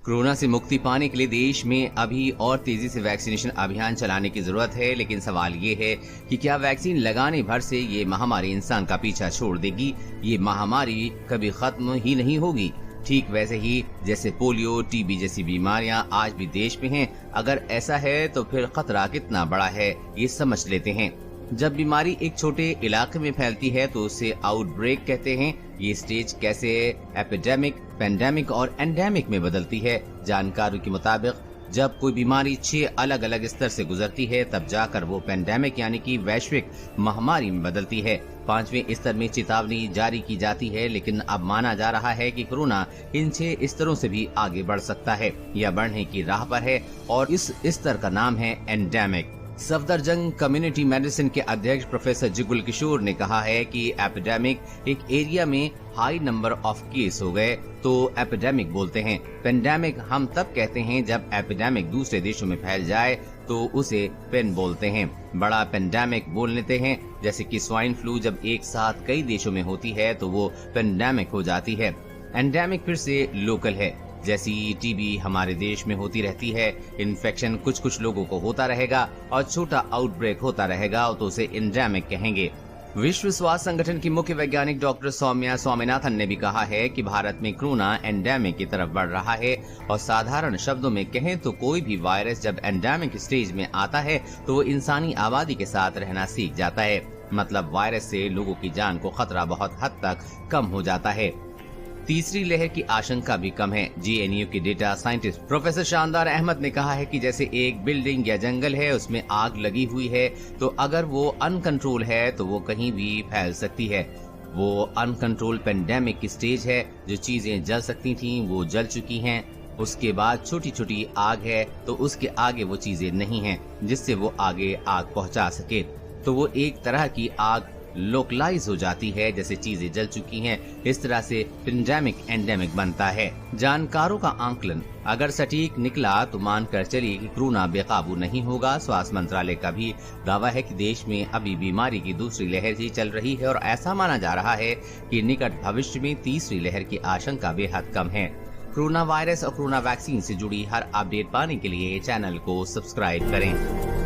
Corona से मुक्ति पाने के लिए देश में अभी और तेजी से वैक्सीनेशन अभियान चलाने की जरूरत है, लेकिन सवाल ये है कि क्या वैक्सीन लगाने भर से ये महामारी इंसान का पीछा छोड़ देगी? ये महामारी कभी खत्म ही नहीं होगी। ठीक वैसे ही जैसे पोलियो, टीबी जैसी बीमारियां आज भी देश में हैं। अगर ऐसा है तो फिर खतरा कितना बड़ा है, ये समझ लेते हैं। जब बीमारी एक छोटे इलाके में फैलती है तो उसे आउटब्रेक कहते हैं। ये स्टेज कैसे एपिडेमिक, पेंडेमिक और एंडेमिक में बदलती है। जानकारों के मुताबिक जब कोई बीमारी 6 अलग अलग स्तर से गुजरती है तब जाकर वो पेंडेमिक यानी कि वैश्विक महामारी में बदलती है। 5वें स्तर में चेतावनी जारी की जाती है, लेकिन अब माना जा रहा है कि कोरोना इन 6 स्तरों से भी आगे बढ़ सकता है या बढ़ने की राह पर है, और इस स्तर का नाम है एंडेमिक। सफदरजंग कम्युनिटी मेडिसिन के अध्यक्ष प्रोफेसर जिगुल किशोर ने कहा है कि एपिडेमिक एक एरिया में हाई नंबर ऑफ केस हो गए तो एपिडेमिक बोलते हैं। पेंडेमिक हम तब कहते हैं जब एपिडेमिक दूसरे देशों में फैल जाए तो उसे पेन बोलते हैं। बड़ा पेंडेमिक बोल लेते हैं, जैसे कि स्वाइन फ्लू जब एक साथ कई देशों में होती है तो वो पेंडेमिक हो जाती है। एंडेमिक फिर से लोकल है, जैसी टीबी हमारे देश में होती रहती है। इन्फेक्शन कुछ लोगों को होता रहेगा और छोटा आउटब्रेक होता रहेगा तो उसे एंडेमिक कहेंगे। विश्व स्वास्थ्य संगठन की मुख्य वैज्ञानिक डॉक्टर सौम्या स्वामीनाथन ने भी कहा है कि भारत में कोरोना एंडेमिक की तरफ बढ़ रहा है, और साधारण शब्दों में कहें तो कोई भी वायरस जब एंडेमिक स्टेज में आता है तो वो इंसानी आबादी के साथ रहना सीख जाता है। मतलब वायरस से लोगों की जान को खतरा बहुत हद तक कम हो जाता है। तीसरी लहर की आशंका भी कम है। JNU के डेटा साइंटिस्ट प्रोफेसर शानदार अहमद ने कहा है कि जैसे एक बिल्डिंग या जंगल है, उसमें आग लगी हुई है, तो अगर वो अनकंट्रोल है तो वो कहीं भी फैल सकती है। वो अनकंट्रोल पेंडेमिक की स्टेज है। जो चीजें जल सकती थीं वो जल चुकी हैं। उसके बाद छोटी छोटी आग है तो उसके आगे वो चीजें नहीं हैं जिससे वो आगे आग पहुंचा सके। तो वो एक तरह की आग लोकलाइज हो जाती है, जैसे चीजें जल चुकी हैं। इस तरह से पेंडेमिक एंडेमिक बनता है। जानकारों का आंकलन अगर सटीक निकला तो मानकर चलिए कि कोरोना बेकाबू नहीं होगा। स्वास्थ्य मंत्रालय का भी दावा है कि देश में अभी बीमारी की दूसरी लहर ही चल रही है, और ऐसा माना जा रहा है कि निकट भविष्य में तीसरी लहर की आशंका बेहद कम है। कोरोना वायरस और कोरोना वैक्सीन से जुड़ी हर अपडेट पाने के लिए चैनल को सब्सक्राइब करें।